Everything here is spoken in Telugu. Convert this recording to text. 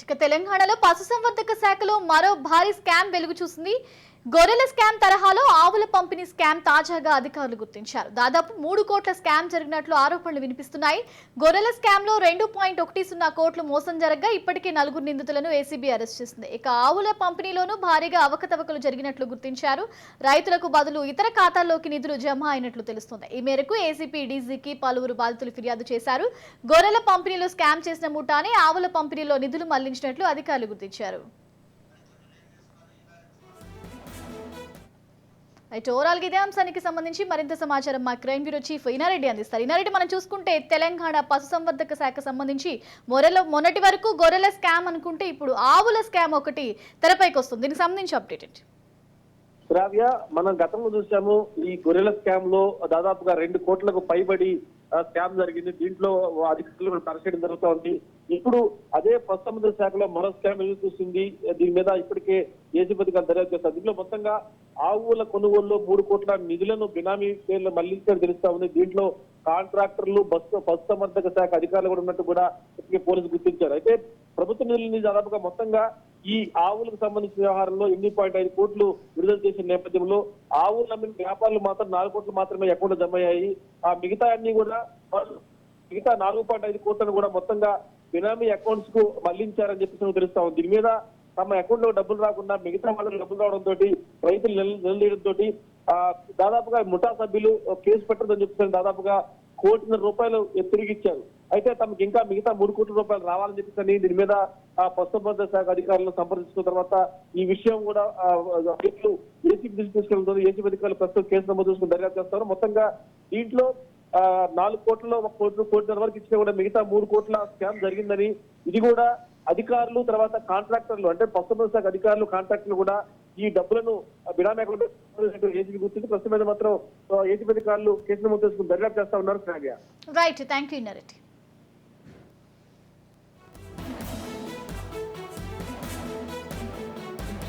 ఇక తెలంగాణలో పశుసంవర్ధక శాఖలో మరో భారీ స్కామ్ వెలుగు చూసింది. గొర్రెల స్కామ్ తరహాలో ఆవుల పంపిణీ స్కామ్ తాజాగా అధికారులు గుర్తించారు. దాదాపు 3 కోట్ల స్కామ్ జరిగినట్లు ఆరోపణలు వినిపిస్తున్నాయి. గొర్రెల స్కామ్ లో 2.10 కోట్లు మోసం జరగగా ఇప్పటికే 4 నిందితులను ఏసీబీ అరెస్ట్ చేసింది. ఇక ఆవుల పంపిణీలోనూ భారీగా అవకతవకలు జరిగినట్లు గుర్తించారు. రైతులకు బదులు ఇతర ఖాతాల్లోకి నిధులు జమ అయినట్లు తెలుస్తోంది. ఈ మేరకు ఏసీపీ డీజీకి పలువురు బాధితులు ఫిర్యాదు చేశారు. గొర్రెల పంపిణీలో స్కామ్ చేసిన ముఠానే ఆవుల పంపిణీలో నిధులు మళ్లించినట్లు అధికారులు గుర్తించారు. అయితే ఓవరాల్ గా ఇదే అంశానికి సంబంధించి మరింత సమాచారం మా క్రైమ్ బ్యూరో చీఫ్ ఇనారెడ్డి అందిస్తారు. ఇనారెడ్డి, మనం చూసుకుంటే తెలంగాణ పశుసంవర్ధక శాఖ సంబంధించి మొన్నటి వరకు గొర్రెల స్కామ్ అనుకుంటే ఇప్పుడు ఆవుల స్కామ్ ఒకటి తెరపైకి వస్తుంది. దీనికి సంబంధించి అప్డేట్ ఏంటి? రావ్య, మనం గతంలో చూసాము ఈ గొర్రెల స్కామ్ లో దాదాపుగా 2 కోట్లకు పైబడి స్కామ్ జరిగింది. దీంట్లో అధికారులు పరిశీలన జరుగుతోంది. ఇప్పుడు అదే పశుసంవర్ధక శాఖలో మరో స్కామ్ ఎదురు చూస్తుంది. దీని మీద ఇప్పటికే ఏసీబీ దర్యాప్తు చేస్తారు. దీంట్లో మొత్తంగా ఆవుల కొనుగోలులో 3 కోట్ల నిధులను బినామీ పేర్లు మళ్లించారని తెలుస్తా ఉంది. దీంట్లో కాంట్రాక్టర్లు, పశుసంవర్ధక శాఖ అధికారులు కూడా ఉన్నట్టు కూడా ఇప్పటికే పోలీసులు గుర్తించారు. అయితే ప్రభుత్వ నిధులని దాదాపుగా మొత్తంగా ఈ ఆవులకు సంబంధించిన వ్యవహారంలో 8.5 కోట్లు విడుదల చేసిన నేపథ్యంలో ఆవులు అమ్మిన వ్యాపారులు మాత్రం 4 కోట్లు మాత్రమే అకౌంట్ జమ అయ్యాయి. ఆ మిగతా 4.5 కోట్లను కూడా మొత్తంగా బినామీ అకౌంట్స్ కు మళ్లించారని చెప్పేసి తెలుస్తా ఉంది. దీని మీద తమ అకౌంట్ లో డబ్బులు రాకుండా మిగతా వాళ్ళకి డబ్బులు రావడంతో రైతులు నిలదీయడంతో దాదాపుగా ముఠా సభ్యులు కేసు పెట్టదని చెప్పేసి దాదాపుగా ₹1,00,00,000 తిరిగిచ్చారు. అయితే తమకు ఇంకా మిగతా ₹3 కోట్ల రావాలని చెప్పేసి దీని మీద పశుసంవర్ధక శాఖ అధికారులను సంప్రదించిన తర్వాత ఈ విషయం కూడా ఏసీబీ దృష్టికి తీసుకెళ్తుంది. ఏసీబీ అధికారులు ప్రస్తుతం కేసు నమోదు చేసుకుని దర్యాప్తు చేస్తారు. మొత్తంగా దీంట్లో 4 కోట్లలో 1 కోటి వరకు ఇచ్చినా కూడా మిగతా 3 కోట్ల స్కామ్ జరిగిందని, ఇది కూడా అధికారులు తర్వాత కాంట్రాక్టర్లు అంటే పశుసంవర్ధక శాఖ అధికారులు కాంట్రాక్టర్లు కూడా ఈ డబ్బులను బినామీ అకౌంట్ ఏసీబీ గుర్తించి ప్రస్తుతం మీద మాత్రం ఏసీబీ అధికారులు కేసు నమోదు చేసుకుని దర్యాప్తు చేస్తా ఉన్నారు. Right, thank you Inna Reddy.